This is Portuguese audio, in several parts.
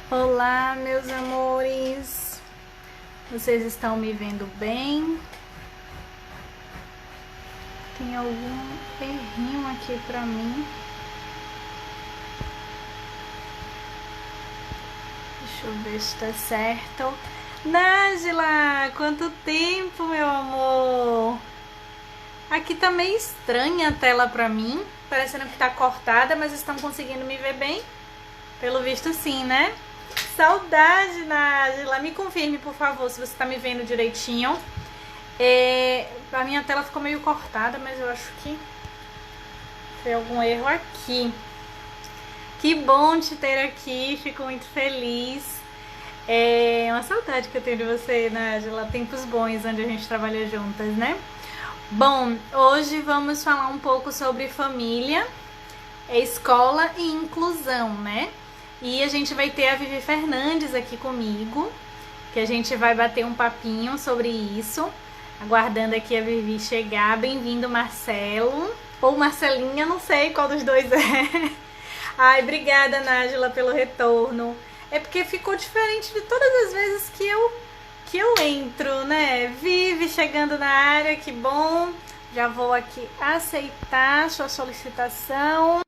Olá, meus amores. Vocês estão me vendo bem? Tem algum errinho aqui pra mim? Deixa eu ver se tá certo. Nájila, quanto tempo, meu amor? Aqui tá meio estranha a tela pra mim, parecendo que tá cortada, mas estão conseguindo me ver bem? Pelo visto sim, né? Saudade, Nájila. Me confirme, por favor, se você tá me vendo direitinho. A minha tela ficou meio cortada, mas eu acho que foi algum erro aqui. Que bom te ter aqui, fico muito feliz. É uma saudade que eu tenho de você, Nájila. Tempos bons onde a gente trabalha juntas, né? Bom, hoje vamos falar um pouco sobre família, escola e inclusão, né? E a gente vai ter a Vivi Fernandes aqui comigo, que a gente vai bater um papinho sobre isso. Aguardando aqui a Vivi chegar. Bem-vindo, Marcelo. Ou Marcelinha, não sei qual dos dois é. Ai, obrigada, Nájila, pelo retorno. É porque ficou diferente de todas as vezes que eu entro, né? Vivi chegando na área, que bom. Já vou aqui aceitar sua solicitação.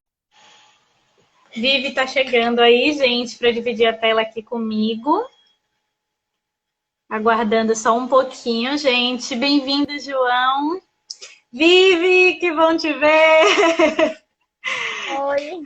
Vivi tá chegando aí, gente, para dividir a tela aqui comigo. Aguardando só um pouquinho, gente. Bem-vindo, João. Vivi, que bom te ver. Oi.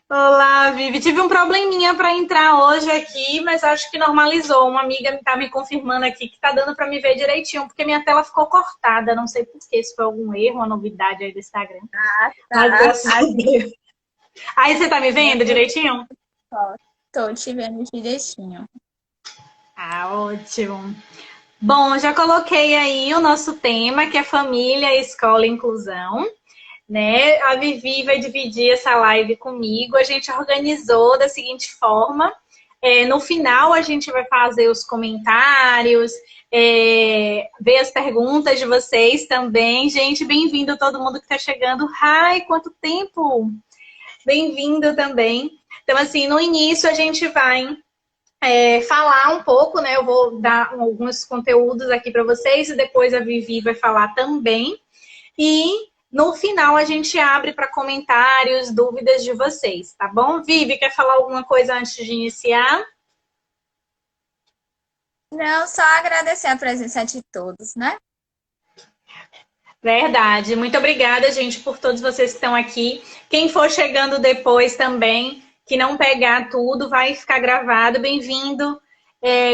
Olá, Vivi. Tive um probleminha para entrar hoje aqui, mas acho que normalizou. Uma amiga tá me confirmando aqui que tá dando para me ver direitinho, porque minha tela ficou cortada. Não sei por quê, se foi algum erro, uma novidade aí do Instagram. Ah, Mas tá. graças a Deus. Aí você tá me vendo Eu direitinho? tô te vendo direitinho. Ah, ótimo. Bom, já coloquei aí o nosso tema, que é família, escola e inclusão, né? A Vivi vai dividir essa live comigo. A gente organizou da seguinte forma: no final a gente vai fazer os comentários, ver as perguntas de vocês também. Gente, bem-vindo todo mundo que está chegando. Ai, quanto tempo! Bem-vindo também. Então, assim, no início a gente vai falar um pouco, né? Eu vou dar alguns conteúdos aqui para vocês e depois a Vivi vai falar também. E no final a gente abre para comentários, dúvidas de vocês, tá bom? Vivi, quer falar alguma coisa antes de iniciar? Não, só agradecer a presença de todos, né? Verdade. Muito obrigada, gente, por todos vocês que estão aqui. Quem for chegando depois também, que não pegar tudo, vai ficar gravado. Bem-vindo,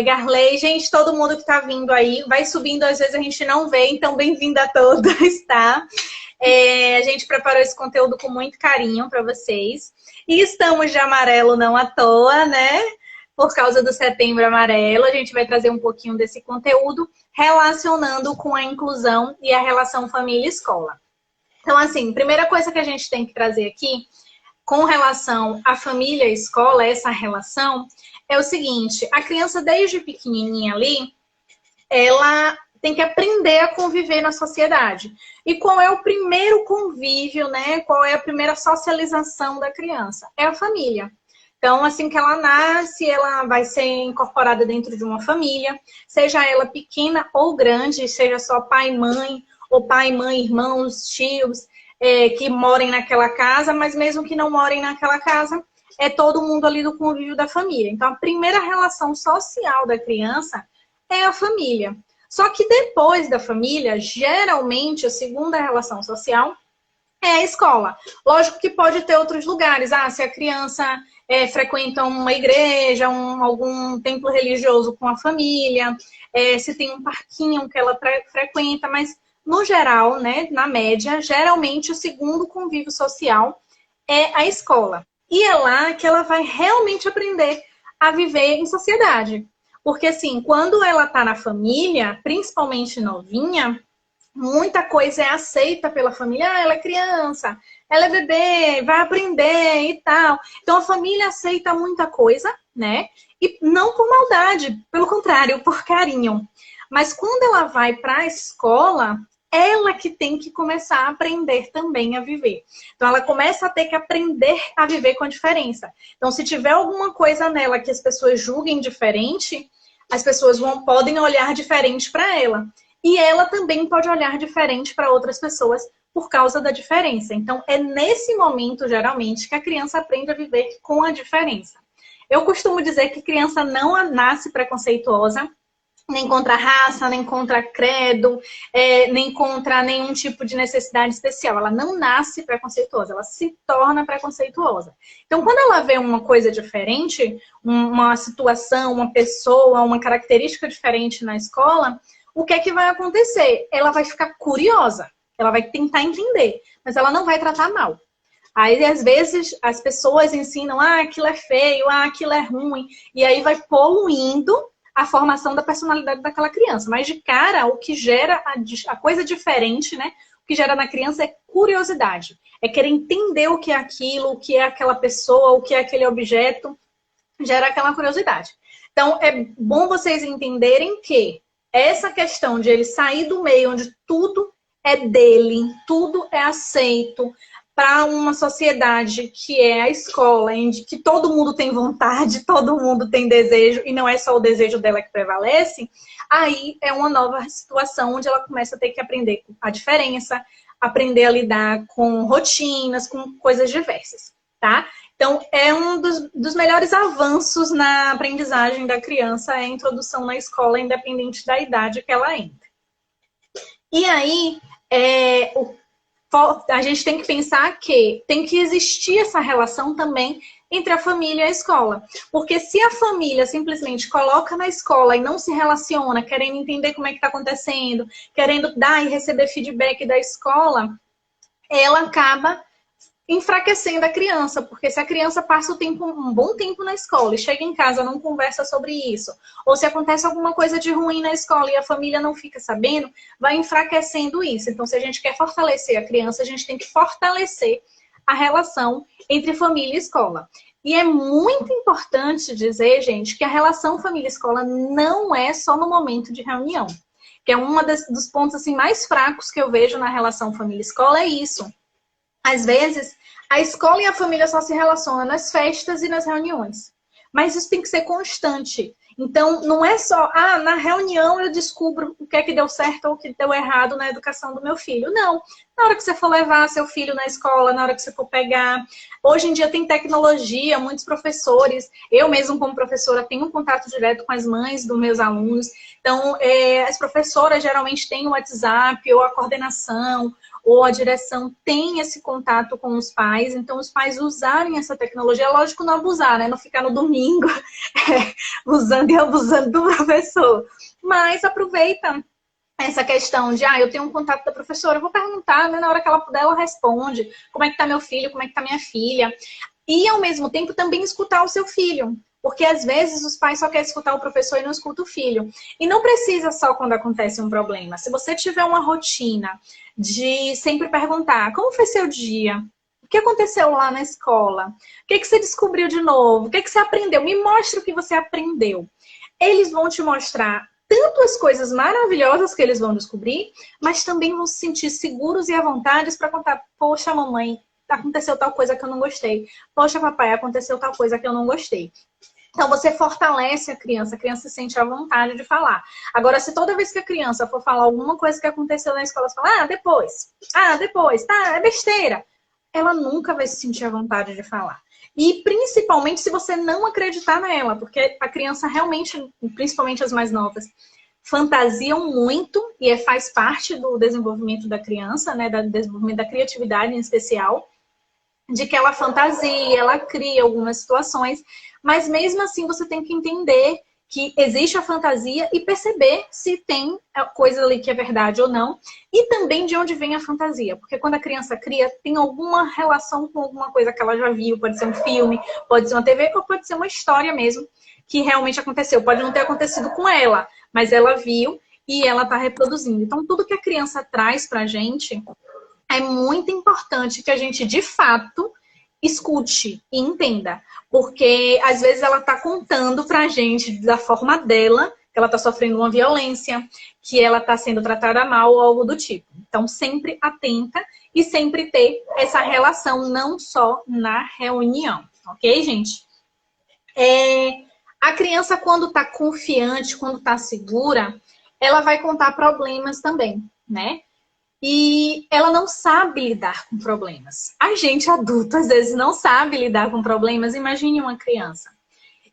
Garley. Gente, todo mundo que está vindo aí, vai subindo, às vezes a gente não vê, então bem-vindo a todos, tá? A gente preparou esse conteúdo com muito carinho para vocês. E estamos de amarelo não à toa, né? Por causa do Setembro Amarelo, a gente vai trazer um pouquinho desse conteúdo relacionando com a inclusão e a relação família-escola. Então, assim, primeira coisa que a gente tem que trazer aqui com relação à família e escola, essa relação, é o seguinte: a criança desde pequenininha ali, ela tem que aprender a conviver na sociedade. E qual é o primeiro convívio, né? Qual é a primeira socialização da criança? É a família. Então, assim que ela nasce, ela vai ser incorporada dentro de uma família, seja ela pequena ou grande, seja só pai, mãe, ou pai, mãe, irmãos, tios, que morem naquela casa, mas mesmo que não morem naquela casa, é todo mundo ali do convívio da família. Então, a primeira relação social da criança é a família. Só que depois da família, geralmente a segunda relação social é a escola. Lógico que pode ter outros lugares. Ah, se a criança frequenta uma igreja, algum templo religioso com a família, se tem um parquinho que ela frequenta, mas no geral, né, na média, geralmente o segundo convívio social é a escola. E é lá que ela vai realmente aprender a viver em sociedade. Porque, assim, quando ela tá na família, principalmente novinha, muita coisa é aceita pela família. Ah, ela é criança, ela é bebê, vai aprender e tal. Então, a família aceita muita coisa, né? E não por maldade, pelo contrário, por carinho. Mas quando ela vai para a escola, ela que tem que começar a aprender também a viver. Então, ela começa a ter que aprender a viver com a diferença. Então, se tiver alguma coisa nela que as pessoas julguem diferente, as pessoas podem olhar diferente para ela. E ela também pode olhar diferente para outras pessoas por causa da diferença. Então, é nesse momento, geralmente, que a criança aprende a viver com a diferença. Eu costumo dizer que criança não nasce preconceituosa, nem contra raça, nem contra credo, nem contra nenhum tipo de necessidade especial. Ela não nasce preconceituosa, ela se torna preconceituosa. Então, quando ela vê uma coisa diferente, uma situação, uma pessoa, uma característica diferente na escola, o que é que vai acontecer? Ela vai ficar curiosa, ela vai tentar entender, mas ela não vai tratar mal. Aí, às vezes, as pessoas ensinam, aquilo é feio, aquilo é ruim, e aí vai poluindo a formação da personalidade daquela criança. Mas, de cara, o que gera a coisa diferente, né? O que gera na criança é curiosidade. É querer entender o que é aquilo, o que é aquela pessoa, o que é aquele objeto. Gera aquela curiosidade. Então, é bom vocês entenderem que essa questão de ele sair do meio onde tudo é dele, tudo é aceito, para uma sociedade que é a escola, em que todo mundo tem vontade, todo mundo tem desejo, e não é só o desejo dela que prevalece, aí é uma nova situação onde ela começa a ter que aprender a diferença, aprender a lidar com rotinas, com coisas diversas, tá? Então, é um dos melhores avanços na aprendizagem da criança, é a introdução na escola, independente da idade que ela entra. E aí, a gente tem que pensar que tem que existir essa relação também entre a família e a escola. Porque se a família simplesmente coloca na escola e não se relaciona, querendo entender como é que está acontecendo, querendo dar e receber feedback da escola, ela acaba enfraquecendo a criança, porque se a criança passa um bom tempo na escola e chega em casa não conversa sobre isso, ou se acontece alguma coisa de ruim na escola e a família não fica sabendo, vai enfraquecendo isso. Então, se a gente quer fortalecer a criança, a gente tem que fortalecer a relação entre família e escola. E é muito importante dizer, gente, que a relação família-escola não é só no momento de reunião, que é um dos pontos assim, mais fracos que eu vejo na relação família-escola, é isso. Às vezes, a escola e a família só se relacionam nas festas e nas reuniões. Mas isso tem que ser constante. Então, não é só, na reunião eu descubro o que é que deu certo ou o que deu errado na educação do meu filho. Não. Na hora que você for levar seu filho na escola, na hora que você for pegar. Hoje em dia tem tecnologia, muitos professores. Eu mesmo, como professora, tenho um contato direto com as mães dos meus alunos. Então, as professoras geralmente têm o WhatsApp ou a coordenação ou a direção tem esse contato com os pais, então os pais usarem essa tecnologia, lógico não abusar, né? Não ficar no domingo usando e abusando do professor. Mas aproveita essa questão de, eu tenho um contato da professora, eu vou perguntar, né? Na hora que ela puder, ela responde. Como é que tá meu filho? Como é que tá minha filha? E, ao mesmo tempo, também escutar o seu filho. Porque, às vezes, os pais só querem escutar o professor e não escutam o filho. E não precisa só quando acontece um problema. Se você tiver uma rotina de sempre perguntar, como foi seu dia? O que aconteceu lá na escola? O que você descobriu de novo? O que você aprendeu? Me mostra o que você aprendeu. Eles vão te mostrar tanto as coisas maravilhosas que eles vão descobrir, mas também vão se sentir seguros e à vontade para contar, poxa, mamãe, aconteceu tal coisa que eu não gostei. Poxa, papai, aconteceu tal coisa que eu não gostei. Então, você fortalece a criança se sente à vontade de falar. Agora, se toda vez que a criança for falar alguma coisa que aconteceu na escola, você fala, depois, tá, é besteira. Ela nunca vai se sentir à vontade de falar. E, principalmente, se você não acreditar nela, porque a criança realmente, principalmente as mais novas, fantasiam muito e faz parte do desenvolvimento da criança, né, do desenvolvimento da criatividade em especial, de que ela fantasia, ela cria algumas situações, mas mesmo assim você tem que entender que existe a fantasia e perceber se tem coisa ali que é verdade ou não, e também de onde vem a fantasia, porque quando a criança cria, tem alguma relação com alguma coisa que ela já viu, pode ser um filme, pode ser uma TV, ou pode ser uma história mesmo, que realmente aconteceu. Pode não ter acontecido com ela, mas ela viu e ela está reproduzindo. Então, tudo que a criança traz pra gente é muito importante que a gente, de fato, escute e entenda. Porque, às vezes, ela está contando pra gente, da forma dela, que ela está sofrendo uma violência, que ela está sendo tratada mal ou algo do tipo. Então, sempre atenta e sempre ter essa relação, não só na reunião, ok, gente? A criança, quando está confiante, quando está segura, ela vai contar problemas também, né? E ela não sabe lidar com problemas. A gente adulto, às vezes, não sabe lidar com problemas. Imagine uma criança.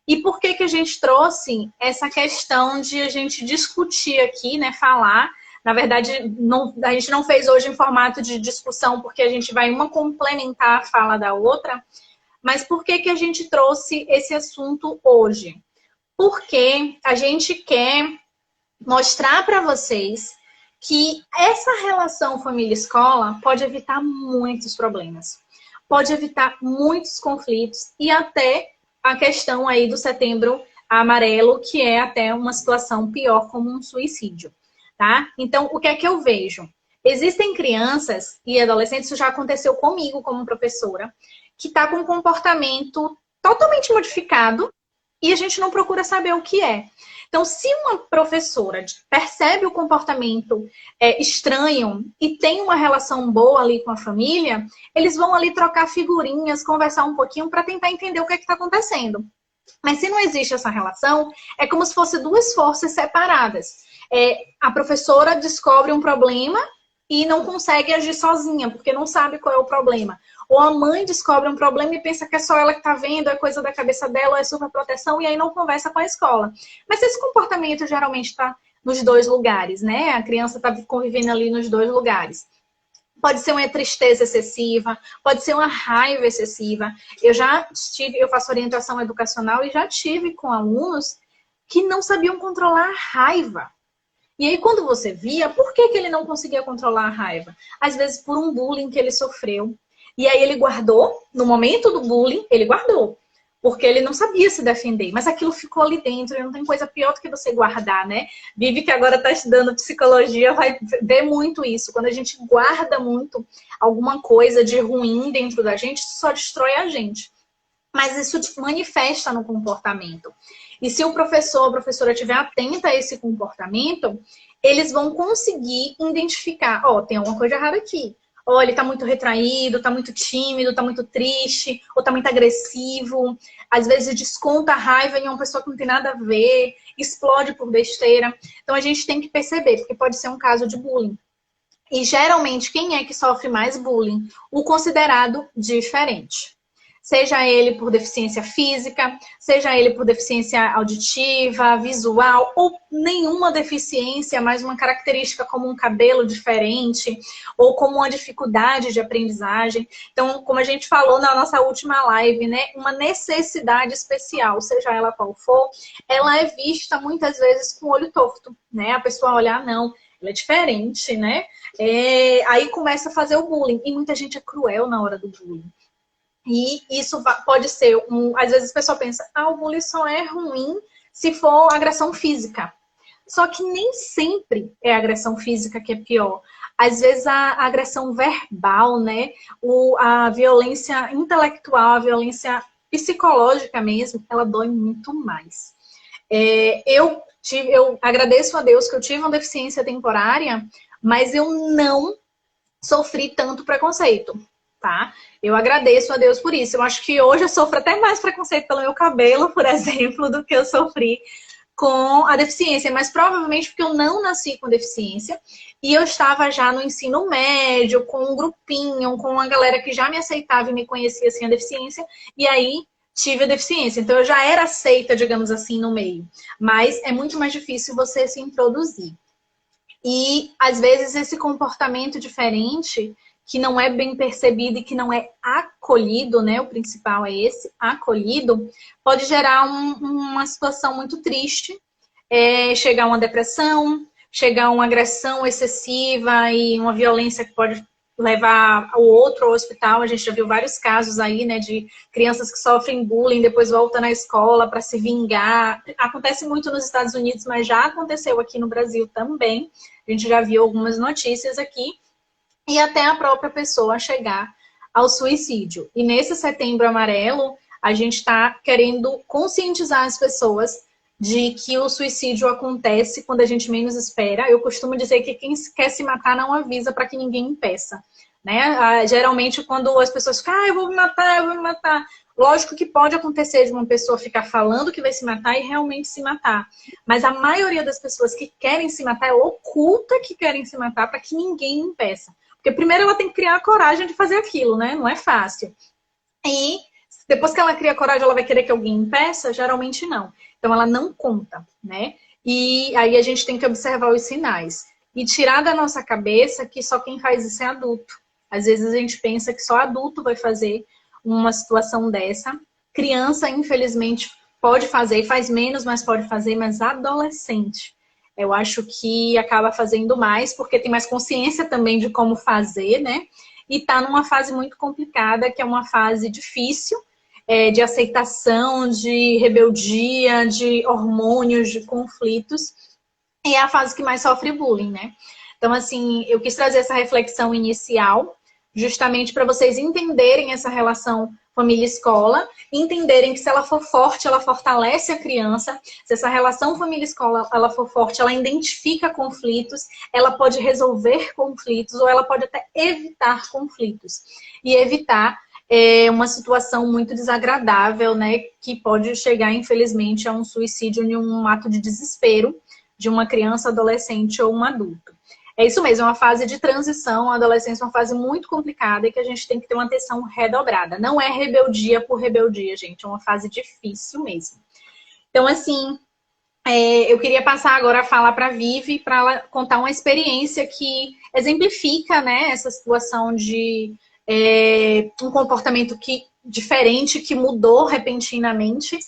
E por que a gente trouxe essa questão de a gente discutir aqui, né? Falar. Na verdade, a gente não fez hoje em formato de discussão, porque a gente vai uma complementar a fala da outra. Mas por que a gente trouxe esse assunto hoje? Porque a gente quer mostrar para vocês que essa relação família-escola pode evitar muitos problemas, pode evitar muitos conflitos e até a questão aí do Setembro Amarelo, que é até uma situação pior como um suicídio, tá? Então, o que é que eu vejo? Existem crianças e adolescentes, isso já aconteceu comigo como professora, que está com um comportamento totalmente modificado e a gente não procura saber o que é. Então, se uma professora percebe o comportamento estranho e tem uma relação boa ali com a família, eles vão ali trocar figurinhas, conversar um pouquinho para tentar entender o que está acontecendo. Mas se não existe essa relação, é como se fossem duas forças separadas. A professora descobre um problema e não consegue agir sozinha, porque não sabe qual é o problema. Ou a mãe descobre um problema e pensa que é só ela que está vendo, é coisa da cabeça dela, ou é superproteção, e aí não conversa com a escola. Mas esse comportamento geralmente está nos dois lugares, né? A criança está convivendo ali nos dois lugares. Pode ser uma tristeza excessiva, pode ser uma raiva excessiva. Eu faço orientação educacional e já tive com alunos que não sabiam controlar a raiva. E aí, quando você via, por que ele não conseguia controlar a raiva? Às vezes, por um bullying que ele sofreu. E aí, ele guardou, no momento do bullying, ele guardou. Porque ele não sabia se defender. Mas aquilo ficou ali dentro, e não tem coisa pior do que você guardar, né? Vivi, que agora está estudando psicologia, vai ver muito isso. Quando a gente guarda muito alguma coisa de ruim dentro da gente, isso só destrói a gente. Mas isso manifesta no comportamento. E se o professor ou a professora estiver atenta a esse comportamento, eles vão conseguir identificar, tem alguma coisa errada aqui. Ele está muito retraído, está muito tímido, está muito triste, ou está muito agressivo. Às vezes desconta a raiva em uma pessoa que não tem nada a ver, explode por besteira. Então a gente tem que perceber, porque pode ser um caso de bullying. E geralmente quem é que sofre mais bullying? O considerado diferente. Seja ele por deficiência física, seja ele por deficiência auditiva, visual, ou nenhuma deficiência, mas uma característica como um cabelo diferente, ou como uma dificuldade de aprendizagem. Então, como a gente falou na nossa última live, né, uma necessidade especial, seja ela qual for, ela é vista muitas vezes com o olho torto, né? A pessoa olhar, não, ela é diferente, né? Aí começa a fazer o bullying. E muita gente é cruel na hora do bullying. E isso pode ser, às vezes a pessoa pensa, o bullying só é ruim se for agressão física. Só que nem sempre é a agressão física que é pior. Às vezes a agressão verbal, né? A violência intelectual, a violência psicológica mesmo, ela dói muito mais. Eu agradeço a Deus que eu tive uma deficiência temporária, mas eu não sofri tanto preconceito. Tá? Eu agradeço a Deus por isso. Eu acho que hoje eu sofro até mais preconceito pelo meu cabelo, por exemplo, do que eu sofri com a deficiência. Mas provavelmente porque eu não nasci com deficiência e eu estava já no ensino médio, com um grupinho, com uma galera que já me aceitava e me conhecia sem a deficiência. E aí tive a deficiência. Então eu já era aceita, digamos assim, no meio. Mas é muito mais difícil você se introduzir. E às vezes esse comportamento diferente, que não é bem percebido e que não é acolhido, né? O principal é esse, acolhido, pode gerar uma situação muito triste, chegar a uma depressão, chegar a uma agressão excessiva e uma violência que pode levar o outro ao hospital. A gente já viu vários casos aí, né, de crianças que sofrem bullying, depois voltam na escola para se vingar. Acontece muito nos Estados Unidos, mas já aconteceu aqui no Brasil também. A gente já viu algumas notícias aqui. E até a própria pessoa chegar ao suicídio. E nesse Setembro Amarelo, a gente está querendo conscientizar as pessoas de que o suicídio acontece quando a gente menos espera. Eu costumo dizer que quem quer se matar não avisa para que ninguém impeça, né? Geralmente quando as pessoas ficam, eu vou me matar, eu vou me matar. Lógico que pode acontecer de uma pessoa ficar falando que vai se matar e realmente se matar. Mas a maioria das pessoas que querem se matar, ela oculta que querem se matar para que ninguém impeça. Porque primeiro ela tem que criar a coragem de fazer aquilo, né? Não é fácil. E depois que ela cria coragem, ela vai querer que alguém impeça? Geralmente não. Então ela não conta, né? E aí a gente tem que observar os sinais. E tirar da nossa cabeça que só quem faz isso é adulto. Às vezes a gente pensa que só adulto vai fazer uma situação dessa. Criança, infelizmente, pode fazer, faz menos, mas pode fazer, mas adolescente, eu acho que acaba fazendo mais, porque tem mais consciência também de como fazer, né? E tá numa fase muito complicada, que é uma fase difícil, de aceitação, de rebeldia, de hormônios, de conflitos. E é a fase que mais sofre bullying, né? Então, assim, eu quis trazer essa reflexão inicial, justamente para vocês entenderem essa relação família-escola, entenderem que se ela for forte, ela fortalece a criança. Se essa relação família-escola ela for forte, ela identifica conflitos, ela pode resolver conflitos ou ela pode até evitar conflitos. E evitar uma situação muito desagradável, né, que pode chegar, infelizmente, a um suicídio em um ato de desespero de uma criança, adolescente ou um adulto. É isso mesmo, é uma fase de transição, a adolescência é uma fase muito complicada e que a gente tem que ter uma atenção redobrada. Não é rebeldia por rebeldia, gente, é uma fase difícil mesmo. Então, assim, eu queria passar agora a falar para a Vivi para ela contar uma experiência que exemplifica, né, essa situação de um comportamento diferente, que mudou repentinamente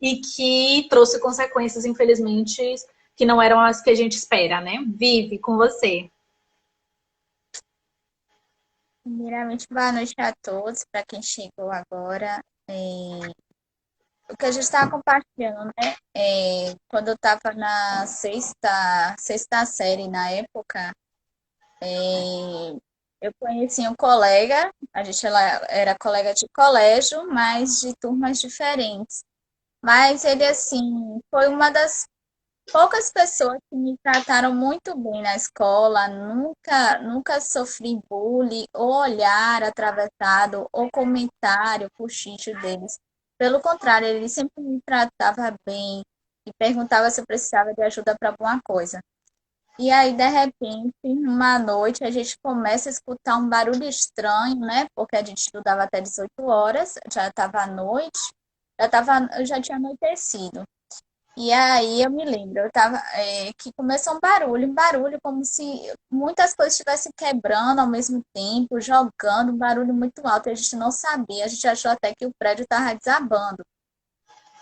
e que trouxe consequências, infelizmente, que não eram as que a gente espera, né? Vivi, com você. Primeiramente, boa noite a todos, para quem chegou agora. O que a gente estava compartilhando, né? Quando eu estava na sexta série, na época, eu conheci um colega, ela era colega de colégio, mas de turmas diferentes. Mas ele, assim, foi uma das poucas pessoas que me trataram muito bem na escola, nunca sofri bullying, ou olhar atravessado, ou comentário, cochicho deles. Pelo contrário, ele sempre me tratava bem e perguntava se eu precisava de ajuda para alguma coisa. E aí, de repente, uma noite, a gente começa a escutar um barulho estranho, né? Porque a gente estudava até 18 horas, já estava à noite, já tinha anoitecido. E aí eu me lembro, que começou um barulho como se muitas coisas estivessem quebrando ao mesmo tempo, jogando, um barulho muito alto, e a gente não sabia, a gente achou até que o prédio estava desabando.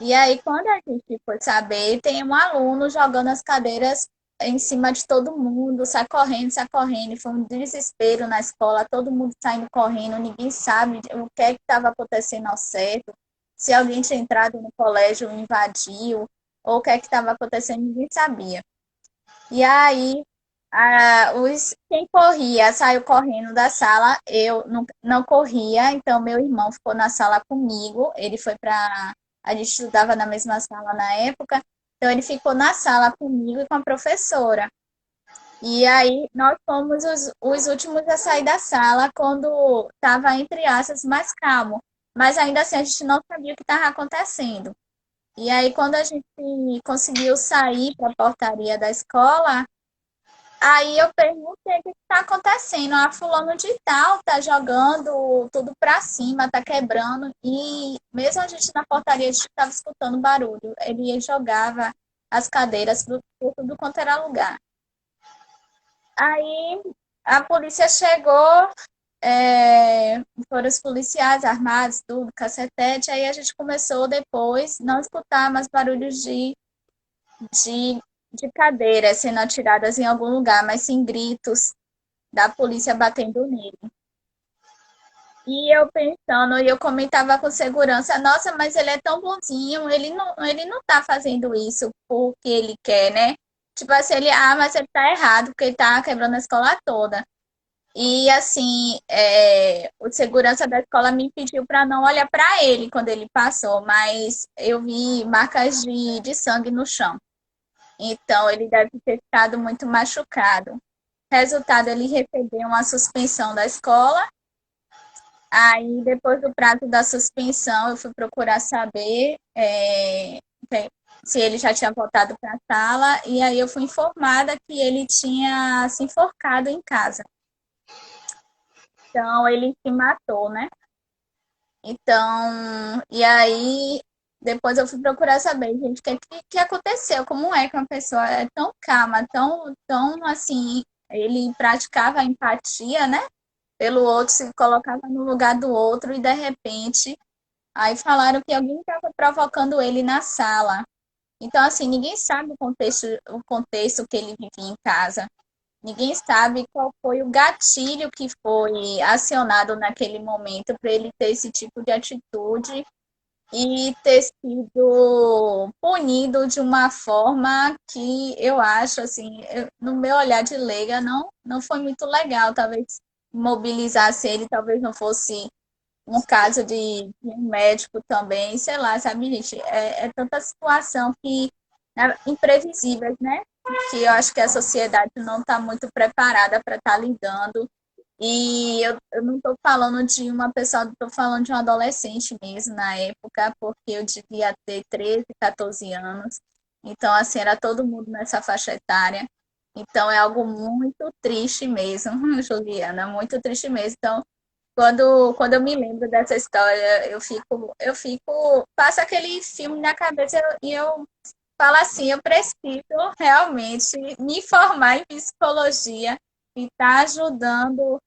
E aí, quando a gente foi saber, tem um aluno jogando as cadeiras em cima de todo mundo, sai correndo, e foi um desespero na escola, todo mundo saindo correndo, ninguém sabe o que é que estava acontecendo ao certo, se alguém tinha entrado no colégio, invadiu, ou o que é que estava acontecendo, ninguém sabia. E aí, quem corria saiu correndo da sala, eu não corria, então meu irmão ficou na sala comigo, ele foi para. A gente estudava na mesma sala na época, então ele ficou na sala comigo e com a professora. E aí nós fomos os últimos a sair da sala quando estava, entre aspas, mais calmo. Mas ainda assim a gente não sabia o que estava acontecendo. E aí, quando a gente conseguiu sair para a portaria da escola, aí eu perguntei o que está acontecendo. Ah, fulano de tal tá jogando tudo para cima, tá quebrando. E mesmo a gente na portaria, a gente estava escutando barulho. Ele jogava as cadeiras por tudo quanto era lugar. Aí a polícia chegou, foram os policiais armados, tudo, cacetete. Aí a gente começou depois não escutar mais barulhos de, de cadeiras sendo atiradas em algum lugar, mas sim gritos da polícia batendo nele. E eu pensando, e eu comentava com segurança, nossa, mas ele é tão bonzinho, ele não tá fazendo isso porque ele quer, né? Tipo assim, mas ele tá errado, porque ele tá quebrando a escola toda. E assim, o segurança da escola me pediu para não olhar para ele quando ele passou, mas eu vi marcas de sangue no chão. Então, ele deve ter ficado muito machucado. Resultado, ele recebeu uma suspensão da escola. Aí, depois do prazo da suspensão, eu fui procurar saber se ele já tinha voltado para a sala. E aí, eu fui informada que ele tinha se enforcado em casa. Então, ele se matou, né? Então, e aí, depois eu fui procurar saber, gente, o que aconteceu? Como é que uma pessoa é tão calma, tão assim, ele praticava a empatia, né? Pelo outro, se colocava no lugar do outro e de repente, aí falaram que alguém estava provocando ele na sala. Então, assim, ninguém sabe o contexto que ele vivia em casa. Ninguém sabe qual foi o gatilho que foi acionado naquele momento para ele ter esse tipo de atitude e ter sido punido de uma forma que eu acho, assim, no meu olhar de leiga, não foi muito legal. Talvez mobilizasse ele, talvez não fosse um caso de um médico também, sei lá, sabe, gente? É tanta situação que imprevisíveis, né? Que eu acho que a sociedade não está muito preparada para estar lidando. E eu não estou falando de uma pessoa, estou falando de um adolescente mesmo na época, porque eu devia ter 13, 14 anos. Então, assim, era todo mundo nessa faixa etária. Então, é algo muito triste mesmo, Juliana, muito triste mesmo. Então, quando eu me lembro dessa história, passa aquele filme na cabeça e eu falo assim, eu preciso realmente me formar em psicologia e estar ajudando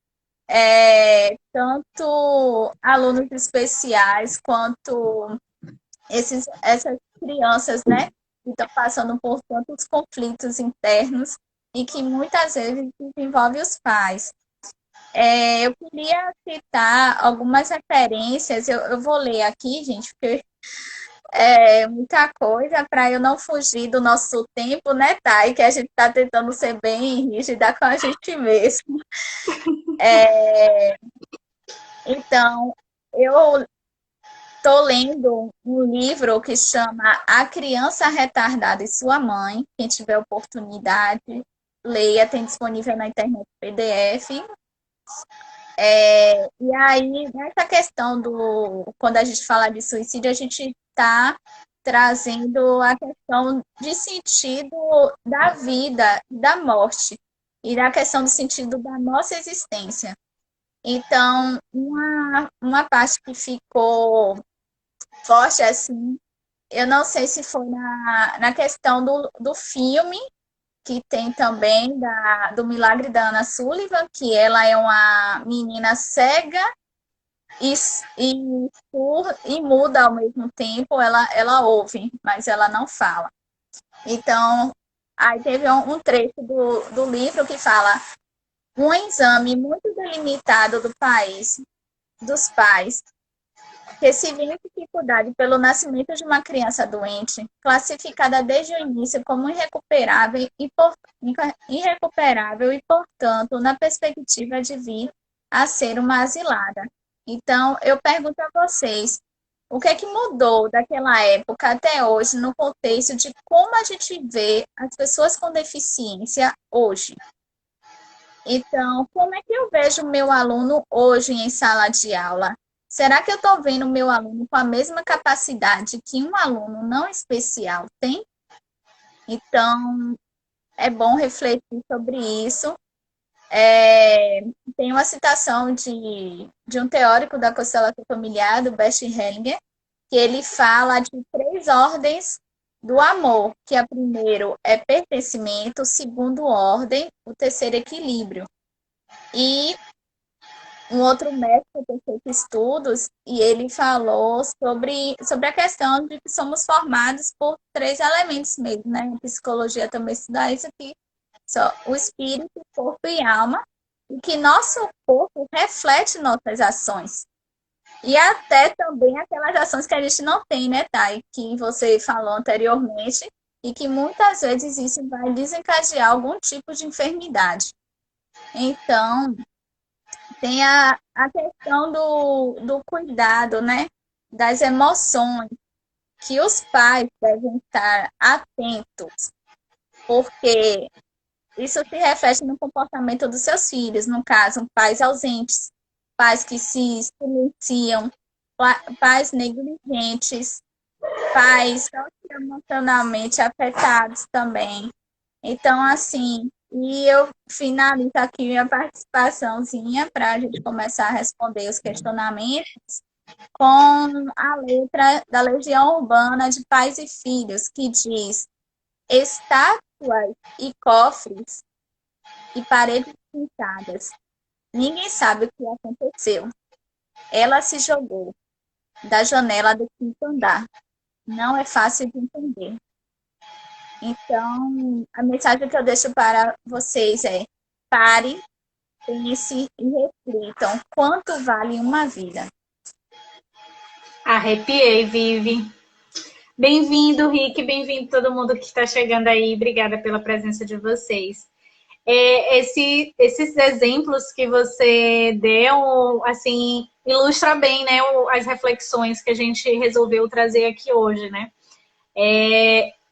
tanto alunos especiais quanto essas crianças, né, que estão passando por tantos conflitos internos e que muitas vezes envolvem os pais. Eu queria citar algumas referências, eu vou ler aqui, gente, porque é muita coisa para eu não fugir do nosso tempo, né, Thay? Que a gente está tentando ser bem rígida com a gente mesmo. Então, eu estou lendo um livro que chama A Criança Retardada e Sua Mãe. Quem tiver oportunidade, leia, tem disponível na internet PDF. E aí, nessa questão quando a gente fala de suicídio, a gente está trazendo a questão de sentido da vida, da morte, e da questão do sentido da nossa existência. Então, uma parte que ficou forte, assim, eu não sei se foi na questão do filme, que tem também do Milagre da Ana Sullivan, que ela é uma menina cega e, e muda ao mesmo tempo, ela ouve, mas ela não fala. Então, aí teve um trecho do livro que fala um exame muito delimitado dos pais, que se vê em dificuldade pelo nascimento de uma criança doente, classificada desde o início como irrecuperável e, portanto, na perspectiva de vir a ser uma asilada. Então, eu pergunto a vocês, o que é que mudou daquela época até hoje no contexto de como a gente vê as pessoas com deficiência hoje? Então, como é que eu vejo o meu aluno hoje em sala de aula? Será que eu estou vendo o meu aluno com a mesma capacidade que um aluno não especial tem? Então, é bom refletir sobre isso. Tem uma citação de um teórico da constelação familiar, do Bert Hellinger, que ele fala de 3 ordens do amor, que a primeiro é pertencimento, segundo ordem, o terceiro equilíbrio. E um outro médico tem feito estudos e ele falou sobre a questão de que somos formados por 3 elementos mesmo, né? A psicologia também estuda isso aqui, só o espírito, corpo e alma, e que nosso corpo reflete nossas ações. E até também aquelas ações que a gente não tem, né, Thay? Que você falou anteriormente, e que muitas vezes isso vai desencadear algum tipo de enfermidade. Então, Tem a questão do cuidado, né? Das emoções, que os pais devem estar atentos, porque isso se reflete no comportamento dos seus filhos, no caso, pais ausentes, pais que se silenciam, pais negligentes, pais emocionalmente afetados também. Então, assim, e eu finalizo aqui minha participaçãozinha para a gente começar a responder os questionamentos com a letra da Legião Urbana de Pais e Filhos, que diz: estátuas e cofres e paredes pintadas. Ninguém sabe o que aconteceu. Ela se jogou da janela do quinto andar. Não é fácil de entender. Então, a mensagem que eu deixo para vocês é: pare, pense e reflitam quanto vale uma vida. Arrepiei, Vivi. Bem-vindo, Rick, bem-vindo todo mundo que está chegando aí. Obrigada pela presença de vocês. Esses exemplos que você deu, assim, ilustra bem, né, as reflexões que a gente resolveu trazer aqui hoje, né?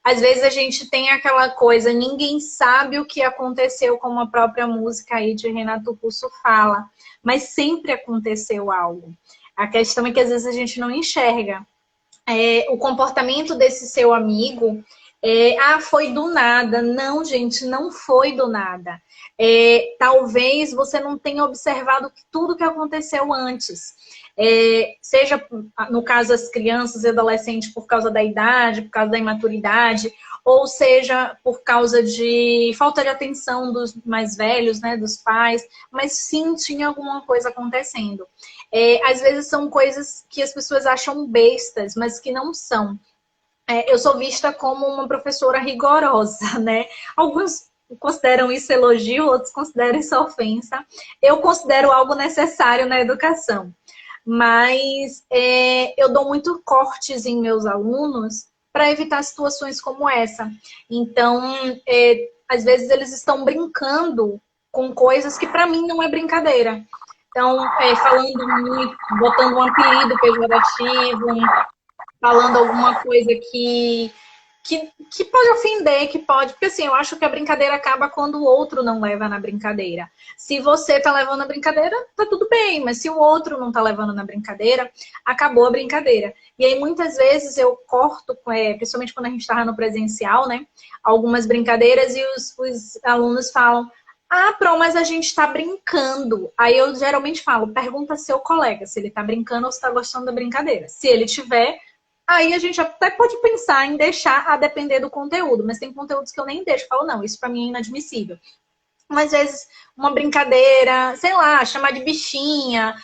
Às vezes a gente tem aquela coisa, ninguém sabe o que aconteceu, como a própria música aí de Renato Russo fala, mas sempre aconteceu algo. A questão é que às vezes a gente não enxerga. O comportamento desse seu amigo, foi do nada. Não, gente, não foi do nada. Talvez você não tenha observado tudo que aconteceu antes. Seja, no caso, as crianças e adolescentes por causa da idade, por causa da imaturidade, ou seja, por causa de falta de atenção dos mais velhos, né, dos pais, mas sim tinha alguma coisa acontecendo. Às vezes são coisas que as pessoas acham bestas, mas que não são. Eu sou vista como uma professora rigorosa, né? Alguns consideram isso elogio, outros consideram isso ofensa. Eu considero algo necessário na educação. Mas eu dou muito cortes em meus alunos para evitar situações como essa. Então, às vezes eles estão brincando com coisas que para mim não é brincadeira. Então, falando muito, botando um apelido pejorativo, falando alguma coisa que pode ofender, que pode... Porque assim, eu acho que a brincadeira acaba quando o outro não leva na brincadeira. Se você tá levando na brincadeira, tá tudo bem. Mas se o outro não tá levando na brincadeira, acabou a brincadeira. E aí, muitas vezes, eu corto, principalmente quando a gente tava no presencial, né? Algumas brincadeiras e os alunos falam: ah, Pro, mas a gente tá brincando. Aí eu geralmente falo: pergunta seu colega se ele tá brincando ou se tá gostando da brincadeira. Se ele tiver... Aí a gente até pode pensar em deixar a depender do conteúdo, mas tem conteúdos que eu nem deixo. Eu falo, não, isso pra mim é inadmissível. Mas, às vezes, uma brincadeira, sei lá, chamar de bichinha,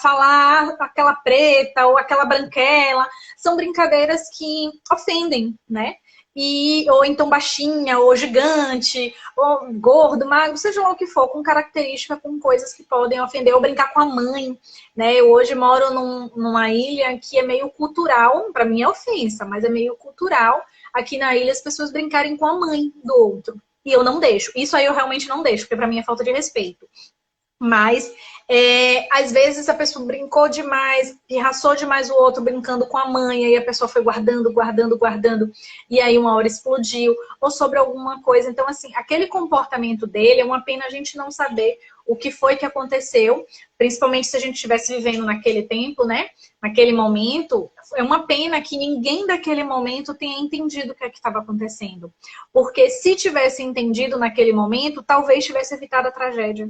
falar aquela preta ou aquela branquela, são brincadeiras que ofendem, né? Ou então baixinha, ou gigante, ou gordo, magro, seja lá o que for, com característica, com coisas que podem ofender, ou brincar com a mãe, né? Eu hoje moro numa ilha que é meio cultural, para mim é ofensa, mas é meio cultural, aqui na ilha as pessoas brincarem com a mãe do outro. E eu não deixo. Isso aí eu realmente não deixo, porque para mim é falta de respeito. Mas, às vezes, a pessoa brincou demais, pirraçou demais o outro brincando com a mãe, aí a pessoa foi guardando, guardando, guardando, e aí uma hora explodiu, ou sobre alguma coisa. Então, assim, aquele comportamento dele, é uma pena a gente não saber o que foi que aconteceu, principalmente se a gente estivesse vivendo naquele tempo, né? Naquele momento, é uma pena que ninguém daquele momento tenha entendido o que é que estava acontecendo. Porque se tivesse entendido naquele momento, talvez tivesse evitado a tragédia.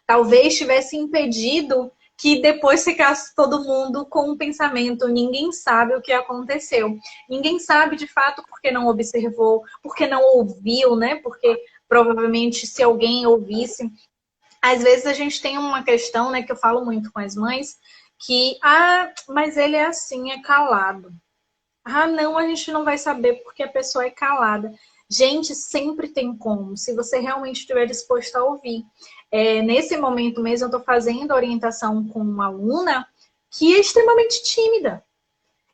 Talvez tivesse impedido que depois ficasse todo mundo com um pensamento: ninguém sabe o que aconteceu. Ninguém sabe, de fato, porque não observou, porque não ouviu, né? Porque provavelmente se alguém ouvisse... Às vezes a gente tem uma questão, né, que eu falo muito com as mães, que, mas ele é assim, é calado. Ah, não, a gente não vai saber porque a pessoa é calada. Gente, sempre tem como, se você realmente estiver disposto a ouvir. Nesse momento mesmo, eu estou fazendo orientação com uma aluna que é extremamente tímida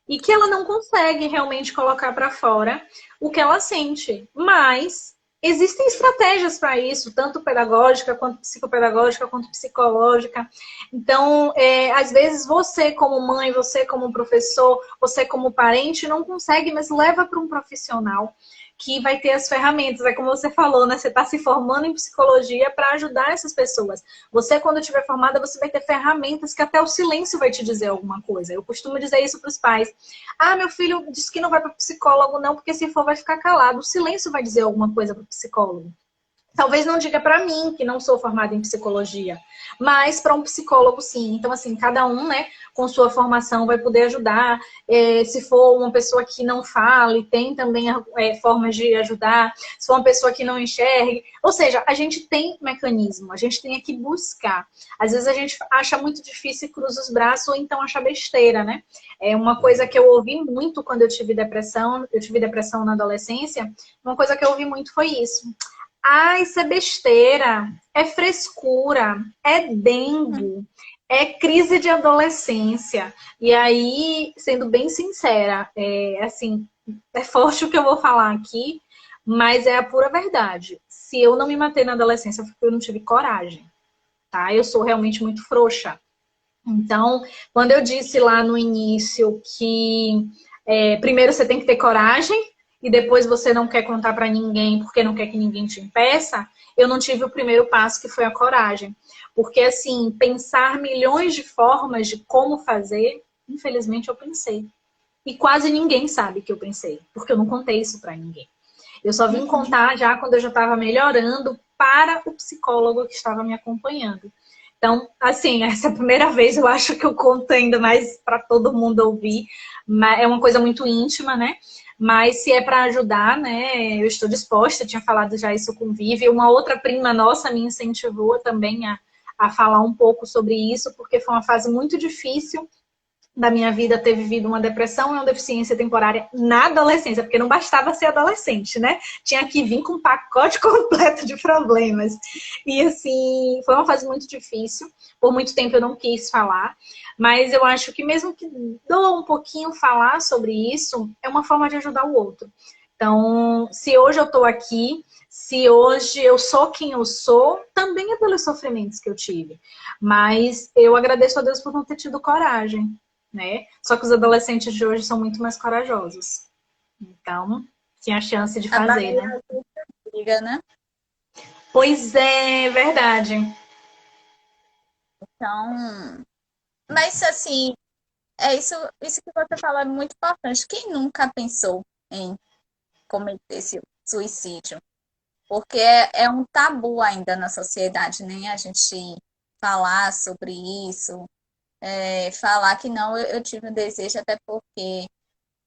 e que ela não consegue realmente colocar para fora o que ela sente. Mas existem estratégias para isso, tanto pedagógica, quanto psicopedagógica, quanto psicológica. Então, às vezes você como mãe, você como professor, você como parente não consegue, mas leva para um profissional que vai ter as ferramentas. É como você falou, né? Você está se formando em psicologia para ajudar essas pessoas. Você, quando estiver formada, você vai ter ferramentas que até o silêncio vai te dizer alguma coisa. Eu costumo dizer isso para os pais. Ah, meu filho disse que não vai para psicólogo, não, porque se for vai ficar calado. O silêncio vai dizer alguma coisa para o psicólogo. Talvez não diga para mim, que não sou formada em psicologia, mas para um psicólogo, sim. Então, assim, cada um, né, com sua formação vai poder ajudar. Se for uma pessoa que não fale, tem também formas de ajudar. Se for uma pessoa que não enxergue. Ou seja, a gente tem mecanismo, a gente tem que buscar. Às vezes a gente acha muito difícil e cruza os braços, ou então acha besteira, né? É uma coisa que eu ouvi muito quando eu tive depressão na adolescência, uma coisa que eu ouvi muito foi isso. Ah, isso é besteira, é frescura, é dengue, é crise de adolescência. E aí, sendo bem sincera, assim, é forte o que eu vou falar aqui, mas é a pura verdade. Se eu não me matei na adolescência, foi porque eu não tive coragem, tá? Eu sou realmente muito frouxa. Então, quando eu disse lá no início que primeiro você tem que ter coragem e depois você não quer contar para ninguém porque não quer que ninguém te impeça, eu não tive o primeiro passo que foi a coragem. Porque, assim, pensar milhões de formas de como fazer, infelizmente eu pensei. E quase ninguém sabe que eu pensei, porque eu não contei isso para ninguém. Eu só vim contar já quando eu já estava melhorando para o psicólogo que estava me acompanhando. Então, assim, essa é a primeira vez eu acho que eu conto ainda mais para todo mundo ouvir. É uma coisa muito íntima, né? Mas se é para ajudar, né? Eu estou disposta. Eu tinha falado já isso com Vivi. Uma outra prima nossa me incentivou também a falar um pouco sobre isso, porque foi uma fase muito difícil da minha vida ter vivido uma depressão e uma deficiência temporária na adolescência, porque não bastava ser adolescente, né? Tinha que vir com um pacote completo de problemas. E assim, foi uma fase muito difícil. Por muito tempo eu não quis falar, mas eu acho que mesmo que doa um pouquinho falar sobre isso, é uma forma de ajudar o outro. Então, se hoje eu estou aqui, se hoje eu sou quem eu sou, também é pelos sofrimentos que eu tive. Mas eu agradeço a Deus por não ter tido coragem, né? Só que os adolescentes de hoje são muito mais corajosos. Então, tinha a chance de A fazer, né? barreira briga, né? Pois é, verdade. Então, mas assim, isso que você falou é muito importante. Quem nunca pensou em cometer esse suicídio? Porque é um tabu ainda na sociedade, né? A gente falar sobre isso, falar que não, eu tive um desejo, até porque,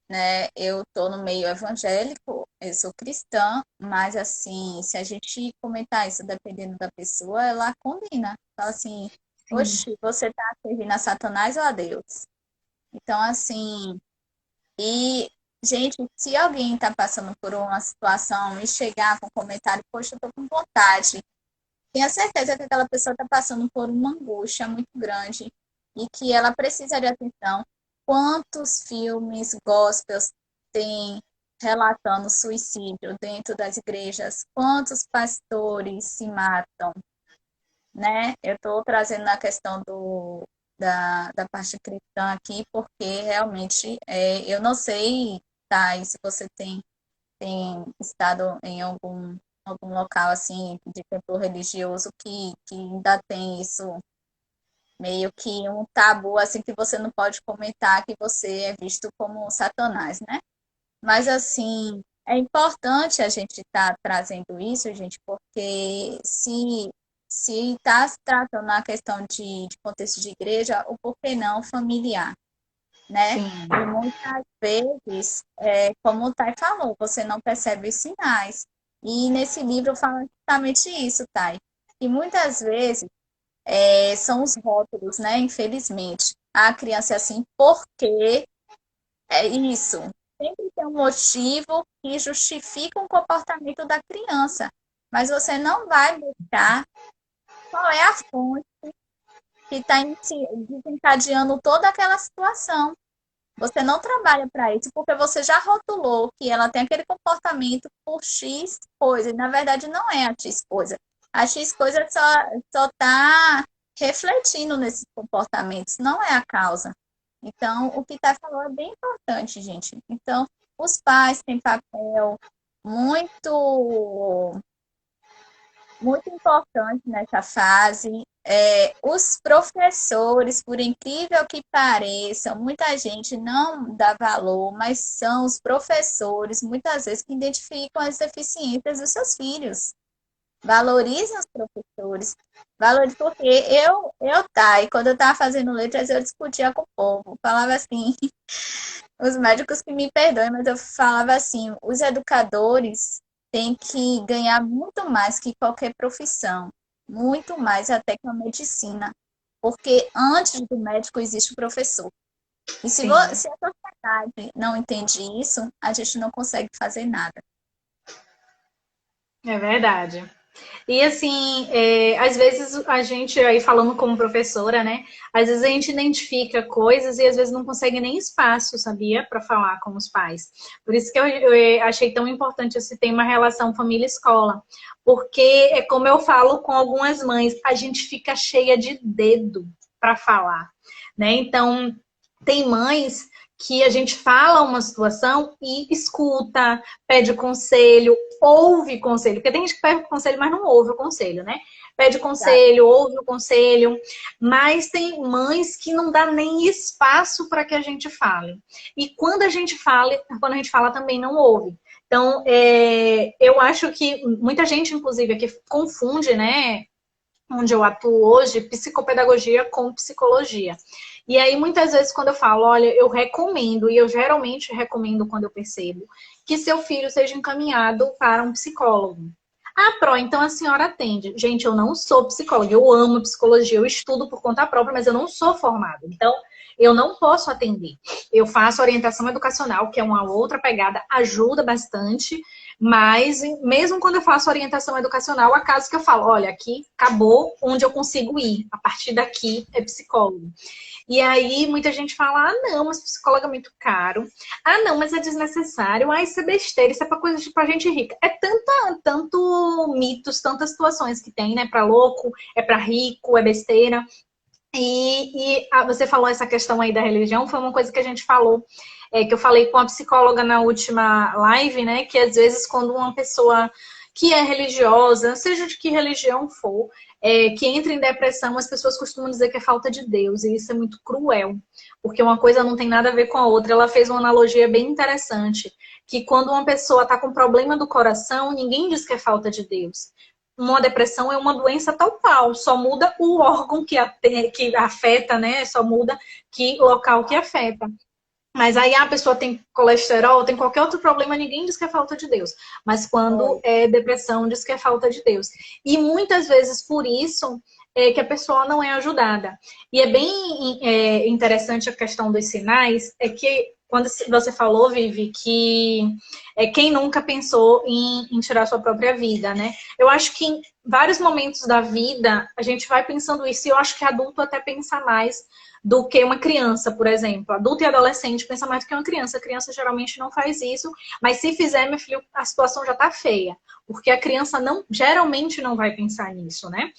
né, eu tô no meio evangélico, eu sou cristã, mas assim, se a gente comentar isso dependendo da pessoa, ela condena. Fala assim, Sim, oxe, você tá servindo a Satanás ou a Deus? Então, assim, e, gente, se alguém está passando por uma situação e chegar com um comentário, poxa, eu tô com vontade, tenha certeza que aquela pessoa está passando por uma angústia muito grande e que ela precisa de atenção. Quantos filmes gospels tem relatando suicídio dentro das igrejas? Quantos pastores se matam, né? Eu estou trazendo a questão da parte cristã aqui, porque realmente eu não sei, tá, se você tem estado em algum local assim de templo religioso que ainda tem isso meio que um tabu assim que você não pode comentar que você é visto como Satanás, né? Mas assim, é importante a gente estar trazendo isso, gente, porque se está se tratando na questão de contexto de igreja, o porquê não familiar, né? sim, E muitas vezes, como o Thay falou, você não percebe os sinais. E nesse livro fala justamente isso, Thay. E muitas vezes são os rótulos, né? Infelizmente. A criança é assim, porque é isso. Sempre tem um motivo que justifica um comportamento da criança. Mas você não vai buscar qual é a fonte que está desencadeando toda aquela situação. Você não trabalha para isso porque você já rotulou que ela tem aquele comportamento por X coisa. E na verdade não é a X coisa. A X coisa só está refletindo nesses comportamentos, não é a causa. Então, o que tá falando é bem importante, gente. Então, os pais têm papel muito muito importante nessa fase. Os professores, por incrível que pareça, muita gente não dá valor, mas são os professores, muitas vezes, que identificam as deficiências dos seus filhos. Valorizem os professores. Valorize, porque e quando eu estava fazendo letras, eu discutia com o povo. Falava assim, os médicos que me perdoem, mas eu falava assim, os educadores têm que ganhar muito mais que qualquer profissão, muito mais até que a medicina, porque antes do médico existe o professor. E se Sim, se a sociedade não entende isso, a gente não consegue fazer nada. é verdade. E assim, às vezes a gente, aí falando como professora, né? Às vezes a gente identifica coisas e às vezes não consegue nem espaço, sabia? Para falar com os pais. Por isso que eu achei tão importante esse tema relação família-escola. Porque é como eu falo com algumas mães, a gente fica cheia de dedo para falar, né? Então, tem mães que a gente fala uma situação e escuta, pede conselho, ouve conselho, porque tem gente que pede conselho, mas não ouve o conselho, né? Pede Tá? conselho, ouve o conselho, mas tem mães que não dá nem espaço para que a gente fale. E quando a gente fala também não ouve. Então, eu acho que muita gente, inclusive, aqui confunde, né? Onde eu atuo hoje, psicopedagogia com psicologia. E aí, muitas vezes, quando eu falo, olha, eu recomendo, e eu geralmente recomendo quando eu percebo, que seu filho seja encaminhado para um psicólogo. Ah, Pro, então a senhora atende. Gente, eu não sou psicóloga, eu amo psicologia, eu estudo por conta própria, mas eu não sou formada. Então, eu não posso atender. Eu faço orientação educacional, que é uma outra pegada, ajuda bastante, mas mesmo quando eu faço orientação educacional, há casos que eu falo, olha, aqui acabou onde eu consigo ir. A partir daqui é psicólogo. E aí muita gente fala, ah, não, mas psicólogo é muito caro. Ah, não, mas é desnecessário. Ah, isso é besteira, isso é pra coisa de pra gente rica. É tanto mitos, tantas situações que tem, né? Pra louco, é pra rico, é besteira. Você falou essa questão aí da religião, foi uma coisa que a gente falou, que eu falei com a psicóloga na última live, né? Que às vezes quando uma pessoa que é religiosa, seja de que religião for, que entra em depressão, as pessoas costumam dizer que é falta de Deus, e isso é muito cruel, porque uma coisa não tem nada a ver com a outra. Ela fez uma analogia bem interessante, que quando uma pessoa está com problema do coração, ninguém diz que é falta de Deus. Uma depressão é uma doença tal qual, só muda o órgão que afeta, né? Só muda que local que afeta. Mas aí a pessoa tem colesterol, tem qualquer outro problema, ninguém diz que é falta de Deus. Mas quando É, é depressão, diz que é falta de Deus. E muitas vezes por isso é que a pessoa não é ajudada. E é bem interessante a questão dos sinais, é que quando você falou, Vivi, que quem nunca pensou em tirar sua própria vida, né? Eu acho que em vários momentos da vida a gente vai pensando isso, e eu acho que adulto até pensa mais do que uma criança, por exemplo. Adulto e adolescente pensa mais do que uma criança. A criança geralmente não faz isso, mas se fizer, meu filho, a situação já tá feia. Porque a criança geralmente não vai pensar nisso, né?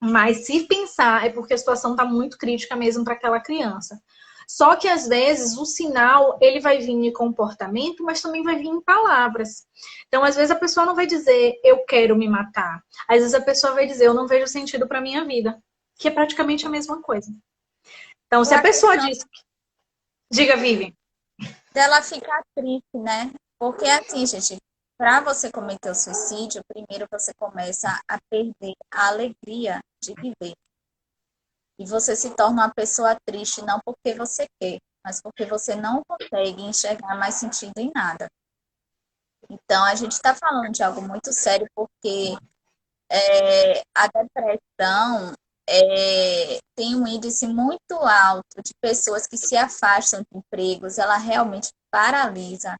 Mas se pensar, é porque a situação tá muito crítica mesmo para aquela criança. Só que às vezes o sinal, ele vai vir em comportamento, mas também vai vir em palavras. Então, às vezes a pessoa não vai dizer eu quero me matar. Às vezes a pessoa vai dizer eu não vejo sentido para minha vida, que é praticamente a mesma coisa. Então, se ou a a pessoa questão diz, diga, Vivi. dela ficar triste, né? Porque assim, gente, para você cometer o suicídio, primeiro você começa a perder a alegria de viver. E você se torna uma pessoa triste não porque você quer, mas porque você não consegue enxergar mais sentido em nada. Então, a gente está falando de algo muito sério, porque a depressão tem um índice muito alto de pessoas que se afastam de empregos, ela realmente paralisa.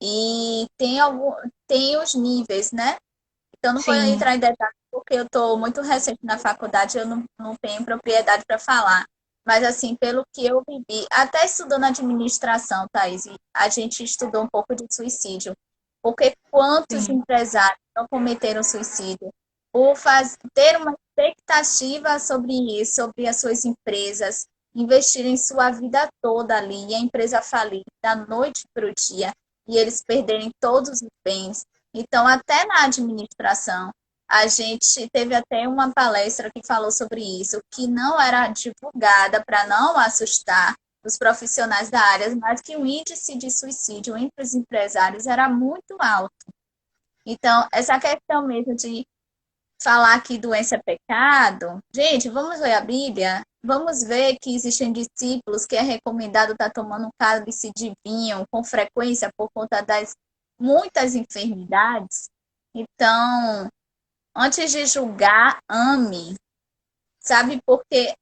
E tem os níveis, né? Então, não vou Sim, entrar em detalhes, porque eu estou muito recente na faculdade, eu não tenho propriedade para falar. mas assim, pelo que eu vivi, até estudando administração, Thaís, a gente estudou um pouco de suicídio. Porque quantos Sim. empresários não cometeram suicídio por ter uma expectativa sobre isso, sobre as suas empresas, investirem sua vida toda ali, e a empresa falir da noite para o dia, e eles perderem todos os bens. Então, até na administração, a gente teve até uma palestra que falou sobre isso, que não era divulgada para não assustar os profissionais da área, mas que o índice de suicídio entre os empresários era muito alto. Então, essa questão mesmo de falar que doença é pecado, gente, vamos ler a Bíblia, vamos ver que existem discípulos que é recomendado estar tomando um cálice de vinho com frequência por conta das muitas enfermidades. Então, antes de julgar, ame, sabe? Porque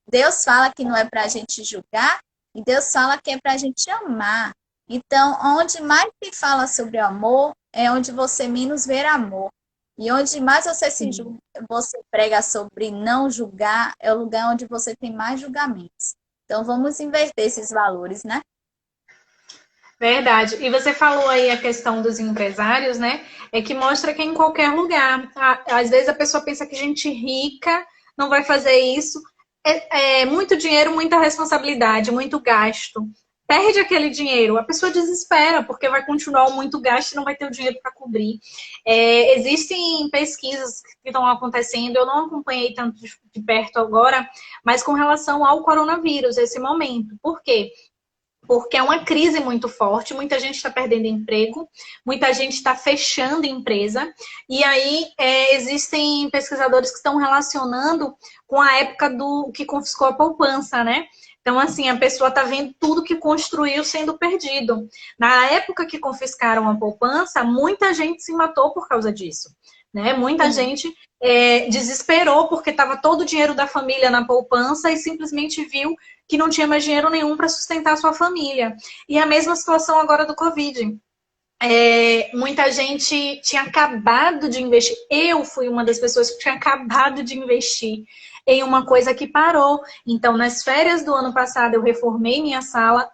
Deus fala que não é para a gente julgar e Deus fala que é para a gente amar. Então, onde mais se fala sobre amor é onde você menos vê amor. E onde mais você você prega sobre não julgar é o lugar onde você tem mais julgamentos. Então, vamos inverter esses valores, né? Verdade. E você falou aí a questão dos empresários, né? É que mostra que é em qualquer lugar. Às vezes a pessoa pensa que gente rica não vai fazer isso. É muito dinheiro, muita responsabilidade, muito gasto. Perde aquele dinheiro, a pessoa desespera, porque vai continuar muito gasto e não vai ter o dinheiro para cobrir. Existem pesquisas que estão acontecendo, eu não acompanhei tanto de perto agora, mas com relação ao coronavírus, esse momento. Por quê? Porque é uma crise muito forte, muita gente está perdendo emprego, muita gente está fechando empresa, e aí existem pesquisadores que estão relacionando com a época do que confiscou a poupança, né? Então, assim, a pessoa está vendo tudo que construiu sendo perdido. Na época que confiscaram a poupança, muita gente se matou por causa disso, né? Muita gente desesperou porque estava todo o dinheiro da família na poupança e simplesmente viu que não tinha mais dinheiro nenhum para sustentar a sua família. E a mesma situação agora do Covid. Muita gente tinha acabado de investir. Eu fui uma das pessoas que tinha acabado de investir em uma coisa que parou. Então, nas férias do ano passado, eu reformei minha sala.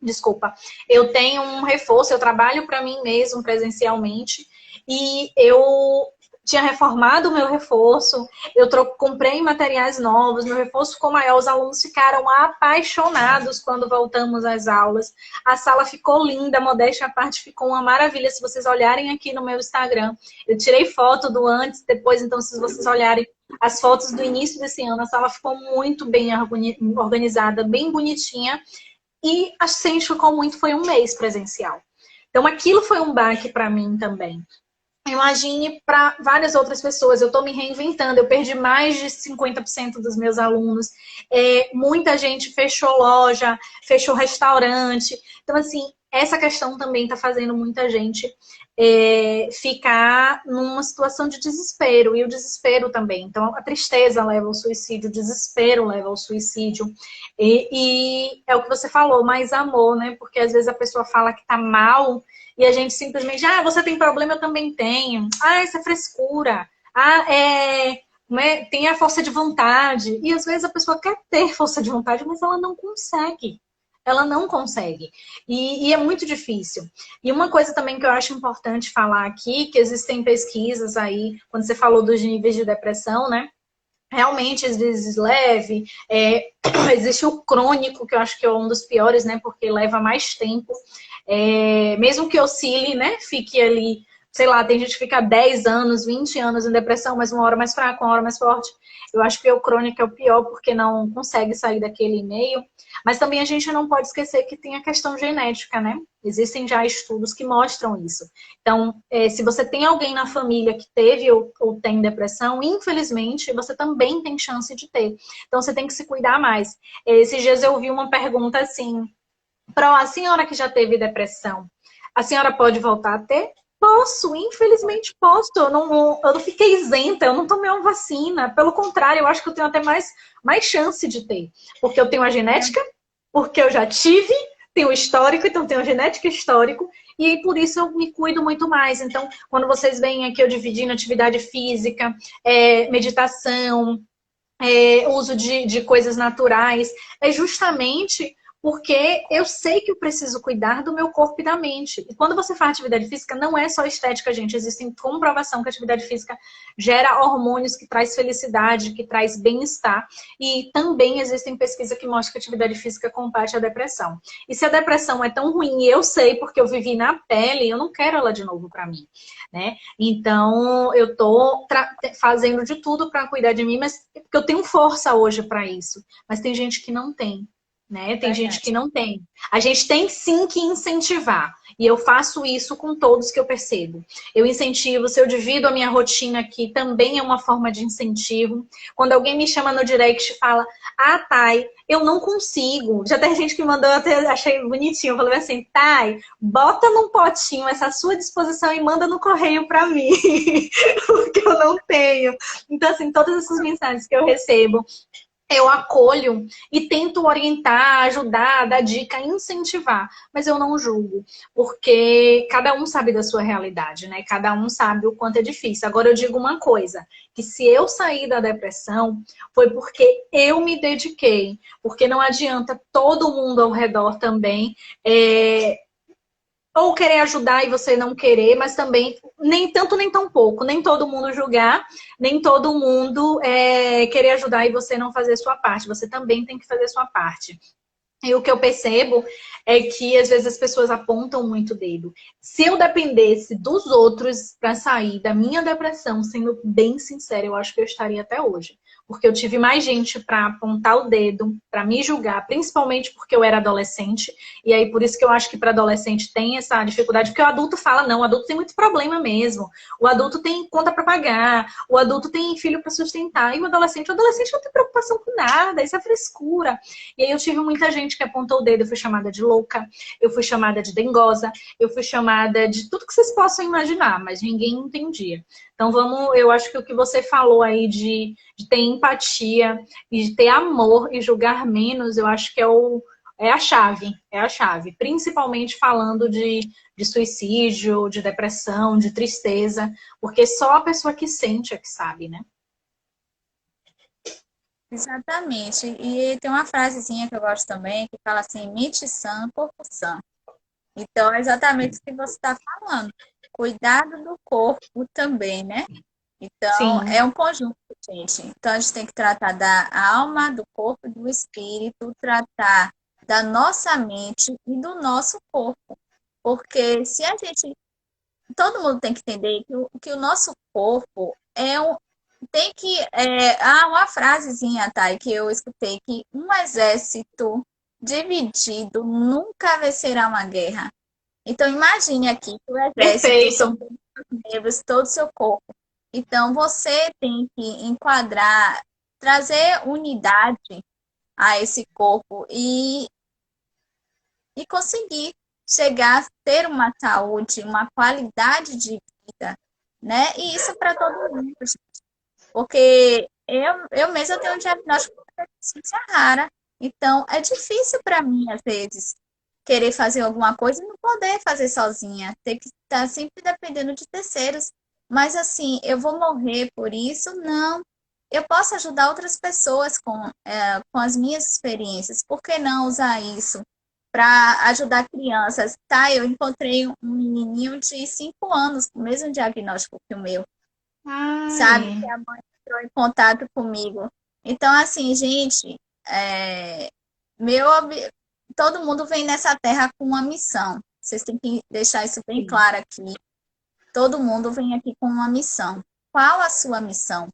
Desculpa. Eu tenho um reforço, eu trabalho para mim mesmo presencialmente. E eu tinha reformado o meu reforço, eu comprei materiais novos, meu reforço ficou maior, os alunos ficaram apaixonados quando voltamos às aulas. A sala ficou linda, modéstia à parte, ficou uma maravilha. Se vocês olharem aqui no meu Instagram, eu tirei foto do antes, depois, então se vocês olharem as fotos do início desse ano, a sala ficou muito bem organizada, bem bonitinha, e a gente ficou muito, foi um mês presencial. Então aquilo foi um baque para mim também. Imagine para várias outras pessoas. Eu estou me reinventando. Eu perdi mais de 50% dos meus alunos. Muita gente fechou loja, fechou restaurante. Então, assim, essa questão também está fazendo muita gente ficar numa situação de desespero. E o desespero também. Então, a tristeza leva ao suicídio, o desespero leva ao suicídio. E é o que você falou, mais amor, né? Porque às vezes a pessoa fala que está mal e a gente simplesmente, você tem problema, eu também tenho. Isso é frescura. Tem a força de vontade. E às vezes a pessoa quer ter força de vontade, mas ela não consegue. Ela não consegue. E é muito difícil. E uma coisa também que eu acho importante falar aqui, que existem pesquisas aí, quando você falou dos níveis de depressão, né? Realmente, às vezes, leve. Existe o crônico, que eu acho que é um dos piores, né? Porque leva mais tempo. Mesmo que oscile, né? Fique ali, sei lá, tem gente que fica 10 anos, 20 anos em depressão, mas uma hora mais fraca, uma hora mais forte. Eu acho que o crônico é o pior, porque não consegue sair daquele meio. Mas também a gente não pode esquecer que tem a questão genética, né? Existem já estudos que mostram isso. Então, se você tem alguém na família que teve ou tem depressão, infelizmente, você também tem chance de ter. Então, você tem que se cuidar mais. Esses dias eu ouvi uma pergunta assim, para a senhora que já teve depressão, a senhora pode voltar a ter? Posso, infelizmente posso. Eu não fiquei isenta, eu não tomei uma vacina. Pelo contrário, eu acho que eu tenho até mais chance de ter. Porque eu tenho a genética, porque eu já tive, tenho o histórico, então tenho a genética e histórico, e por isso eu me cuido muito mais. Então, quando vocês veem aqui eu dividindo atividade física, meditação, uso de coisas naturais, é justamente porque eu sei que eu preciso cuidar do meu corpo e da mente. E quando você faz atividade física, não é só estética, gente. Existem comprovação que a atividade física gera hormônios que traz felicidade, que traz bem-estar. E também existem pesquisas que mostram que a atividade física combate a depressão. E se a depressão é tão ruim, e eu sei porque eu vivi na pele, eu não quero ela de novo para mim, né? Então, eu tô fazendo de tudo para cuidar de mim, mas porque eu tenho força hoje para isso. Mas tem gente que não tem. Né? Tem gente que não tem. A gente tem sim que incentivar. E eu faço isso com todos que eu percebo. Eu incentivo, se eu divido a minha rotina aqui, também é uma forma de incentivo. Quando alguém me chama no direct e fala, Thay, eu não consigo. Já tem gente que mandou, eu até achei bonitinho. Eu falei assim, Thay, bota num potinho essa sua disposição e manda no correio para mim. Porque eu não tenho. Então, assim, todas essas mensagens que eu recebo, eu acolho e tento orientar, ajudar, dar dica, incentivar, mas eu não julgo, porque cada um sabe da sua realidade, né? Cada um sabe o quanto é difícil. Agora eu digo uma coisa, que se eu sair da depressão, foi porque eu me dediquei, porque não adianta todo mundo ao redor também ou querer ajudar e você não querer, mas também nem tanto nem tão pouco, nem todo mundo julgar, nem todo mundo querer ajudar e você não fazer a sua parte. Você também tem que fazer a sua parte. E o que eu percebo é que às vezes as pessoas apontam muito o dedo. Se eu dependesse dos outros para sair da minha depressão, sendo bem sincera, eu acho que eu estaria até hoje. Porque eu tive mais gente para apontar o dedo, para me julgar, principalmente porque eu era adolescente. E aí por isso que eu acho que para adolescente tem essa dificuldade, porque o adulto fala, não, o adulto tem muito problema mesmo. O adulto tem conta para pagar, o adulto tem filho para sustentar. E o adolescente não tem preocupação com nada, isso é frescura. E aí eu tive muita gente que apontou o dedo, eu fui chamada de louca, eu fui chamada de dengosa, eu fui chamada de tudo que vocês possam imaginar, mas ninguém entendia. Então eu acho que o que você falou aí de ter empatia e de ter amor e julgar menos, eu acho que é a chave, principalmente falando de suicídio, de depressão, de tristeza, porque só a pessoa que sente é que sabe, né? Exatamente. E tem uma frasezinha que eu gosto também, que fala assim, mente sã, corpo sã. Então, é exatamente o que você está falando. Cuidado do corpo também, né? Então, Sim. é um conjunto, gente. Então, a gente tem que tratar da alma, do corpo e do espírito, tratar da nossa mente e do nosso corpo. Porque se a gente... Todo mundo tem que entender que o nosso corpo tem que... há uma frasezinha, tá? Que eu escutei, que um exército dividido nunca vencerá uma guerra. Então, imagine aqui que o exército são Perfeito. todos os membros, todo o seu corpo. Então, você tem que enquadrar, trazer unidade a esse corpo e conseguir chegar a ter uma saúde, uma qualidade de vida, né? E isso para todo mundo, gente. Porque eu mesma tenho um diagnóstico de deficiência rara. Então, é difícil para mim, às vezes, querer fazer alguma coisa e não poder fazer sozinha. Ter que estar sempre dependendo de terceiros. Mas, assim, eu vou morrer por isso? Não. Eu posso ajudar outras pessoas com as minhas experiências. Por que não usar isso para ajudar crianças? Tá, eu encontrei um menininho de 5 anos com o mesmo diagnóstico que o meu. Sabe? Ai. Que a mãe entrou em contato comigo. Então, assim, gente, meu, todo mundo vem nessa terra com uma missão. Vocês têm que deixar isso bem claro aqui. Todo mundo vem aqui com uma missão. Qual a sua missão?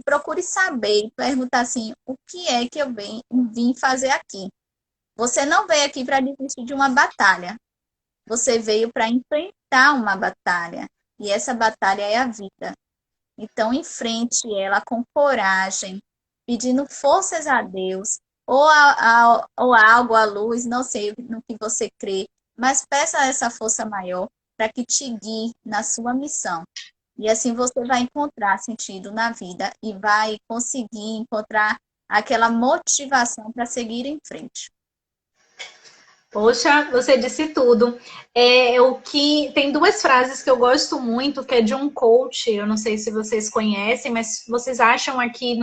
Procure saber e perguntar assim, o que é que eu vim fazer aqui? Você não veio aqui para desistir de uma batalha. Você veio para enfrentar uma batalha. E essa batalha é a vida. Então, enfrente ela com coragem, pedindo forças a Deus, ou algo à luz, não sei no que você crê, mas peça essa força maior para que te guie na sua missão. E assim você vai encontrar sentido na vida e vai conseguir encontrar aquela motivação para seguir em frente. Poxa, você disse tudo. O que tem duas frases que eu gosto muito, que é de um coach. Eu não sei se vocês conhecem, mas vocês acham aqui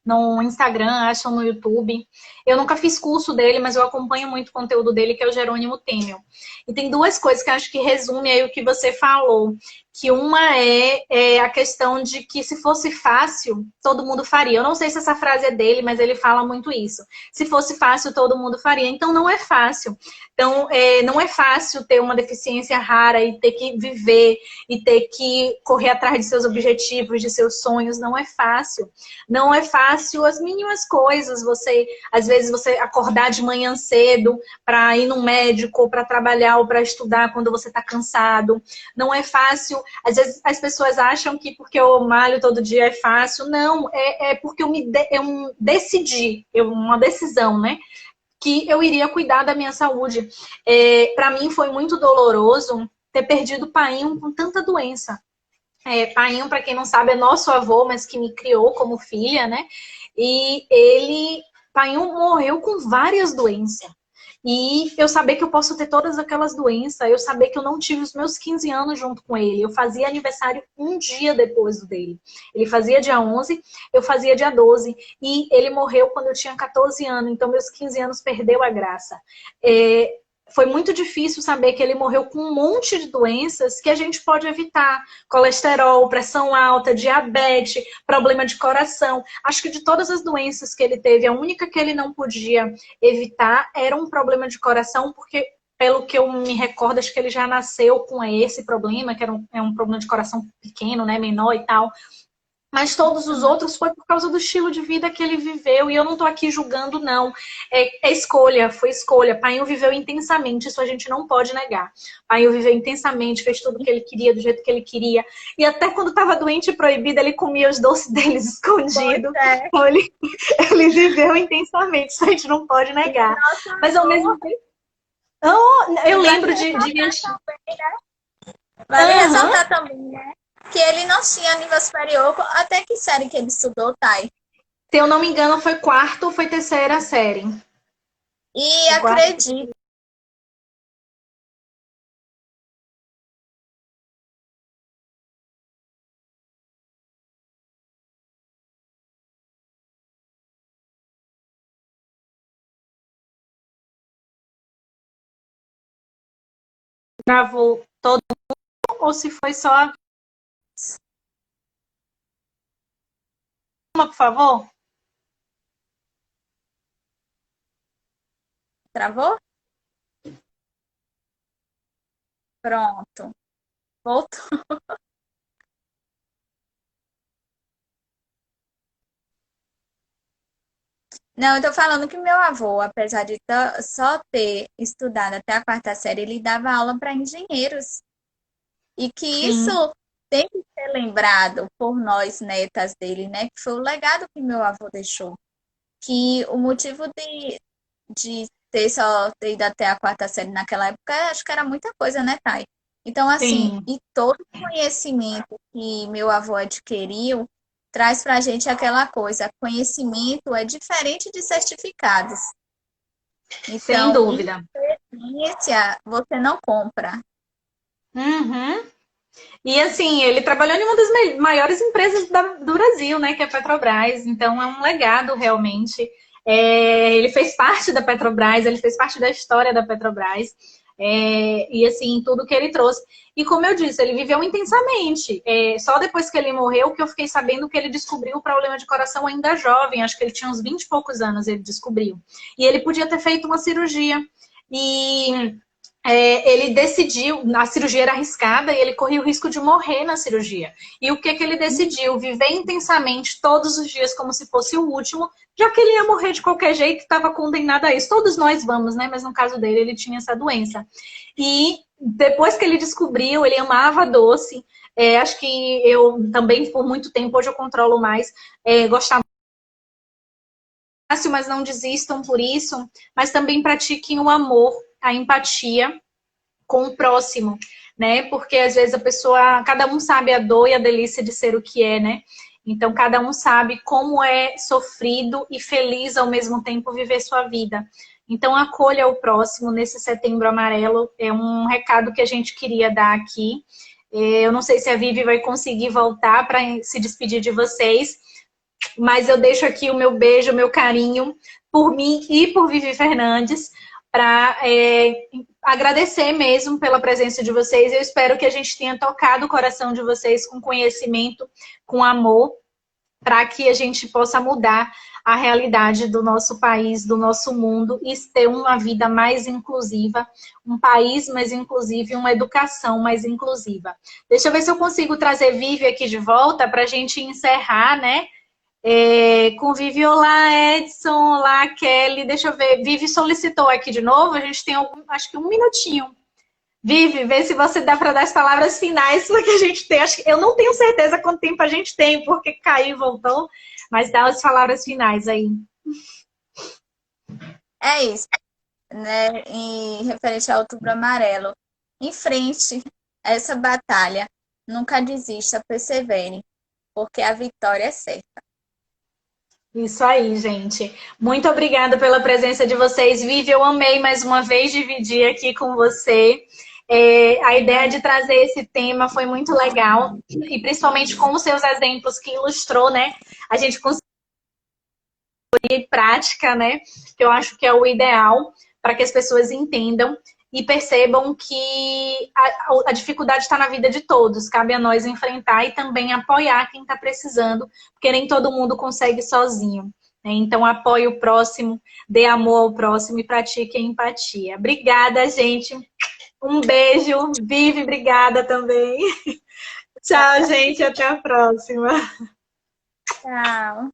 no Instagram, acham no YouTube. Eu nunca fiz curso dele, mas eu acompanho muito o conteúdo dele, que é o Jerônimo Temel. E tem duas coisas que eu acho que resume aí o que você falou. Que uma é a questão de que se fosse fácil, todo mundo faria. Eu não sei se essa frase é dele, mas ele fala muito isso. Se fosse fácil, todo mundo faria. Então, não é fácil. Então, não é fácil ter uma deficiência rara e ter que viver e ter que correr atrás de seus objetivos, de seus sonhos. Não é fácil. Não é fácil as mínimas coisas. Às vezes, você acordar de manhã cedo para ir no médico, ou para trabalhar, ou para estudar quando você está cansado. Não é fácil. Às vezes as pessoas acham que porque eu malho todo dia é fácil. Não, é porque eu decidi, uma decisão, né? Que eu iria cuidar da minha saúde. Para mim foi muito doloroso ter perdido o painho com tanta doença. Painho, para quem não sabe, é nosso avô, mas que me criou como filha, né? E painho morreu com várias doenças. E eu saber que eu posso ter todas aquelas doenças, eu saber que eu não tive os meus 15 anos junto com ele. Eu fazia aniversário um dia depois do dele. Ele fazia dia 11, eu fazia dia 12. E ele morreu quando eu tinha 14 anos, então meus 15 anos perdeu a graça. Foi muito difícil saber que ele morreu com um monte de doenças que a gente pode evitar. Colesterol, pressão alta, diabetes, problema de coração. Acho que de todas as doenças que ele teve, a única que ele não podia evitar era um problema de coração, porque, pelo que eu me recordo, acho que ele já nasceu com esse problema, que é um problema de coração pequeno, né, menor e tal. Mas todos os outros foi por causa do estilo de vida que ele viveu. E eu não tô aqui julgando, não. Escolha, foi escolha. Painho viveu intensamente, isso a gente não pode negar. Painho viveu intensamente, fez tudo o que ele queria, do jeito que ele queria. E até quando tava doente e proibido, ele comia os doces deles escondido. Então, ele viveu intensamente, isso a gente não pode negar. Nossa, mas ao mesmo tempo... eu lembro de minha... Vale ressaltar também, né? Que ele não tinha nível superior. Até que série que ele estudou, Thay? Se eu não me engano, foi quarta ou foi terceira série. E acredito. Travou todo mundo ou se foi só... Por favor? Travou? Pronto. Voltou. Não, eu tô falando que meu avô, apesar de só ter estudado até a quarta série, ele dava aula para engenheiros. E que isso Sim. tem que ser lembrado por nós, netas dele, né? Que foi o legado que meu avô deixou. Que o motivo de ter ido até a quarta série naquela época, acho que era muita coisa, né, Thay? Então, assim, Sim. e todo o conhecimento que meu avô adquiriu traz pra gente aquela coisa, conhecimento é diferente de certificados. Sem Então, dúvida. experiência você não compra. Uhum. E assim, ele trabalhou em uma das maiores empresas do Brasil, né? Que é a Petrobras. Então é um legado realmente. Ele fez parte da Petrobras, ele fez parte da história da Petrobras. E assim, tudo que ele trouxe. E como eu disse, ele viveu intensamente. Só depois que ele morreu que eu fiquei sabendo que ele descobriu o problema de coração ainda jovem. Acho que ele tinha uns 20 e poucos anos, ele descobriu. E ele podia ter feito uma cirurgia. E ele decidiu, a cirurgia era arriscada e ele corria o risco de morrer na cirurgia. E o que ele decidiu? Viver intensamente todos os dias como se fosse o último, já que ele ia morrer de qualquer jeito, estava condenado a isso. Todos nós vamos, né? Mas no caso dele, ele tinha essa doença. E depois que ele descobriu, ele amava doce. Acho que eu também, por muito tempo, hoje eu controlo mais, gostava fácil, mas não desistam por isso. Mas também pratiquem o amor, a empatia com o próximo, né? Porque às vezes a pessoa, cada um sabe a dor e a delícia de ser o que é, né? Então cada um sabe como é sofrido e feliz ao mesmo tempo viver sua vida. Então acolha o próximo nesse Setembro Amarelo, é um recado que a gente queria dar aqui. Eu não sei se a Vivi vai conseguir voltar para se despedir de vocês, Mas eu deixo aqui o meu beijo, o meu carinho por mim e por Vivi Fernandes, para agradecer mesmo pela presença de vocês. Eu espero que a gente tenha tocado o coração de vocês com conhecimento, com amor, para que a gente possa mudar a realidade do nosso país, do nosso mundo e ter uma vida mais inclusiva, um país mais inclusivo e uma educação mais inclusiva. Deixa eu ver se eu consigo trazer Vivi aqui de volta para a gente encerrar, né? Com Vivi, olá Edson, olá Kelly, deixa eu ver, Vivi solicitou aqui de novo, a gente tem acho que um minutinho. Vivi, vê se você dá para dar as palavras finais, porque a gente tem, eu não tenho certeza quanto tempo a gente tem, porque caiu e voltou, mas dá as palavras finais aí. É isso, né? Em referente ao Outubro Amarelo. Em frente a essa batalha, nunca desista, persevere, porque a vitória é certa. Isso aí, gente. Muito obrigada pela presença de vocês. Vivi, eu amei mais uma vez dividir aqui com você. A ideia de trazer esse tema foi muito legal, e principalmente com os seus exemplos que ilustrou, né? A gente conseguiu ir prática, né? Que eu acho que é o ideal para que as pessoas entendam e percebam que a dificuldade está na vida de todos. Cabe a nós enfrentar e também apoiar quem está precisando, porque nem todo mundo consegue sozinho. Então, apoie o próximo, dê amor ao próximo e pratique a empatia. Obrigada, gente. Um beijo. Vivi, obrigada também. Tchau, gente. Até a próxima. Tchau.